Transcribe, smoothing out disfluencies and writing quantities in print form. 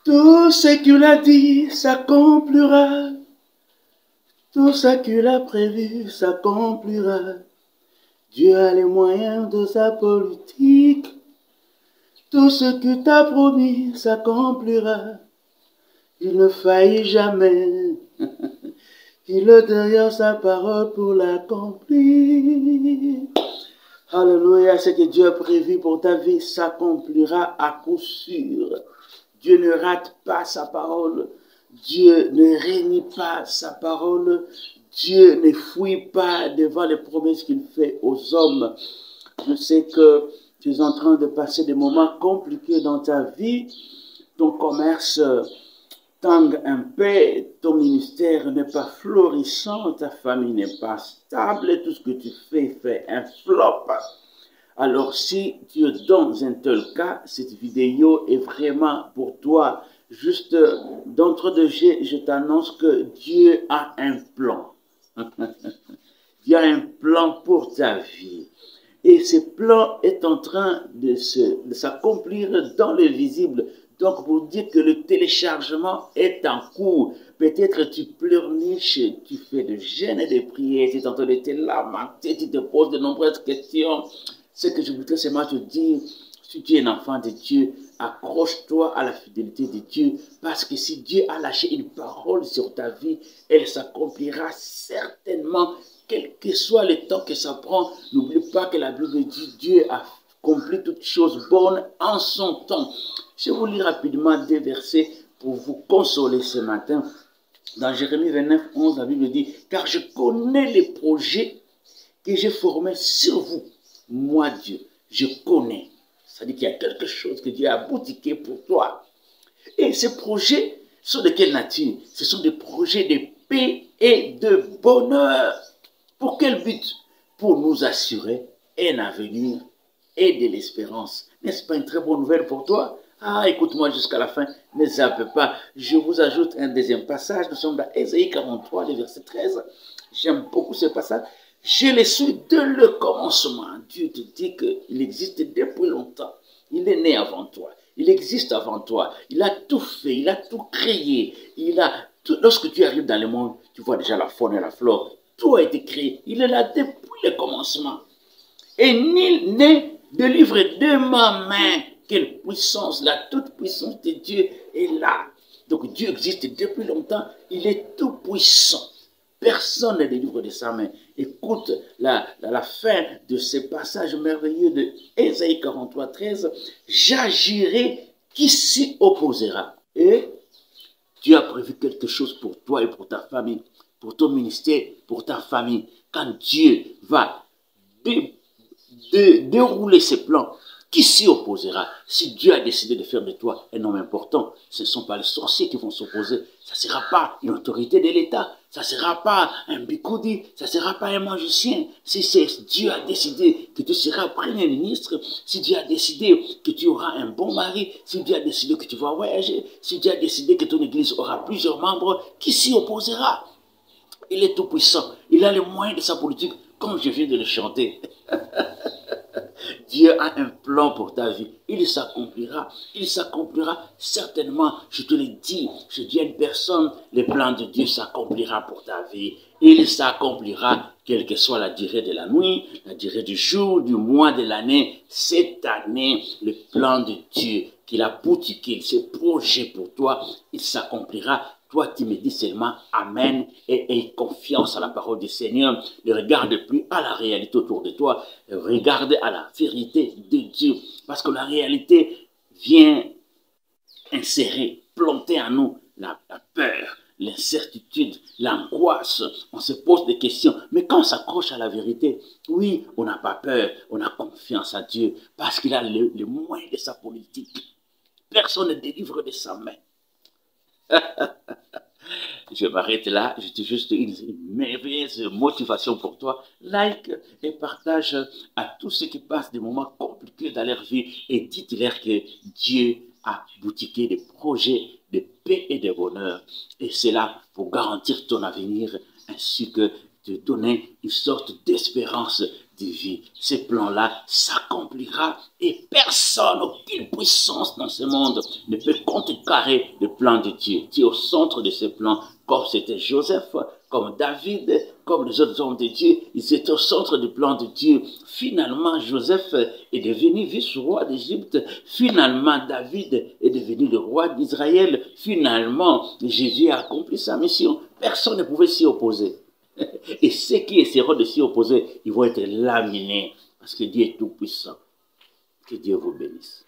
Tout ce qu'il a dit s'accomplira. Tout ce qu'il a prévu s'accomplira. Dieu a les moyens de sa politique. Tout ce que t'as promis s'accomplira. Il ne faillit jamais. Il est derrière sa parole pour l'accomplir. Alléluia, ce que Dieu a prévu pour ta vie s'accomplira à coup sûr. Dieu ne rate pas sa parole. Dieu ne renie pas sa parole. Dieu ne fuit pas devant les promesses qu'il fait aux hommes. Je sais que tu es en train de passer des moments compliqués dans ta vie. Ton commerce tangue un peu, ton ministère n'est pas florissant, ta famille n'est pas stable, tout ce que tu fais fait un flop. Alors si tu es dans un tel cas, cette vidéo est vraiment pour toi. Juste d'entre deux jets, je t'annonce que Dieu a un plan. Dieu a un plan pour ta vie. Et ce plan est en train de s'accomplir dans le visible. Donc, pour dire que le téléchargement est en cours. Peut-être tu pleurniches, tu fais de jeûnes et de prières, tu es en train de te lamenter, tu te poses de nombreuses questions. Ce que je voudrais seulement te dire, si tu es un enfant de Dieu, accroche-toi à la fidélité de Dieu. Parce que si Dieu a lâché une parole sur ta vie, elle s'accomplira certainement. Quel que soit le temps que ça prend, n'oublie pas que la Bible dit Dieu a accompli toutes choses bonnes en son temps. Je vous lis rapidement des versets pour vous consoler ce matin. Dans Jérémie 29, 11, la Bible dit « Car je connais les projets que j'ai formés sur vous. Moi, Dieu, je connais. » Ça dit qu'il y a quelque chose que Dieu a boutiqué pour toi. Et ces projets sont de quelle nature? Ce sont des projets de paix et de bonheur. Pour quel but? Pour nous assurer un avenir et de l'espérance. N'est-ce pas une très bonne nouvelle pour toi? Ah, écoute-moi jusqu'à la fin, ne zappe pas. Je vous ajoute un deuxième passage. Nous sommes dans Ésaïe 43, le verset 13. J'aime beaucoup ce passage. Je l'ai su dès le commencement. Dieu te dit qu'il existe depuis longtemps. Il est né avant toi. Il existe avant toi. Il a tout fait. Il a tout créé. Lorsque tu arrives dans le monde, tu vois déjà la faune et la flore. Tout a été créé. Il est là depuis le commencement. Et nul n'est délivré de ma main. Quelle puissance, la toute puissance de Dieu est là. Donc Dieu existe depuis longtemps. Il est tout puissant. Personne ne délivre de sa main. Écoute la fin de ce passage merveilleux de Ésaïe 43, 13. J'agirai, qui s'y opposera? Et Dieu a prévu quelque chose pour toi et pour ta famille, pour ton ministère, pour ta famille. Quand Dieu va dérouler ses plans, qui s'y opposera? Si Dieu a décidé de faire de toi un homme important, ce ne sont pas les sorciers qui vont s'opposer. Ça ne sera pas une autorité de l'État. Ça ne sera pas un bicoudi. Ça ne sera pas un magicien. Si Dieu a décidé que tu seras premier ministre, si Dieu a décidé que tu auras un bon mari, si Dieu a décidé que tu vas voyager, si Dieu a décidé que ton église aura plusieurs membres, qui s'y opposera? Il est tout puissant. Il a les moyens de sa politique, comme je viens de le chanter. Dieu a un plan pour ta vie. Il s'accomplira. Il s'accomplira certainement. Je te le dis. Je dis à une personne, le plan de Dieu s'accomplira pour ta vie. Il s'accomplira, quelle que soit la durée de la nuit, la durée du jour, du mois, de l'année. Cette année, le plan de Dieu qu'il a boutiqué, ses projets pour toi, il s'accomplira. Toi, tu me dis seulement Amen et aie confiance à la parole du Seigneur. Ne regarde plus à la réalité autour de toi. Regarde à la vérité de Dieu. Parce que la réalité vient insérer, planter en nous la peur, l'incertitude, l'angoisse. On se pose des questions. Mais quand on s'accroche à la vérité, oui, on n'a pas peur. On a confiance à Dieu parce qu'il a le moyen de sa politique. Personne ne délivre de sa main. Je m'arrête là, j'ai juste une merveilleuse motivation pour toi. Like et partage à tous ceux qui passent des moments compliqués dans leur vie et dites-leur que Dieu a boutiqué des projets de paix et de bonheur. Et c'est là pour garantir ton avenir ainsi que te donner une sorte d'espérance divine. Ce plan-là s'accomplira et personne, aucune puissance dans ce monde ne peut contrecarrer le plan de Dieu. Dieu est au centre de ce plan, comme c'était Joseph, comme David, comme les autres hommes de Dieu. Ils étaient au centre du plan de Dieu. Finalement, Joseph est devenu vice-roi d'Égypte. Finalement, David est devenu le roi d'Israël. Finalement, Jésus a accompli sa mission. Personne ne pouvait s'y opposer. Et ceux qui essaieront de s'y opposer, ils vont être laminés. Parce que Dieu est tout puissant. Que Dieu vous bénisse.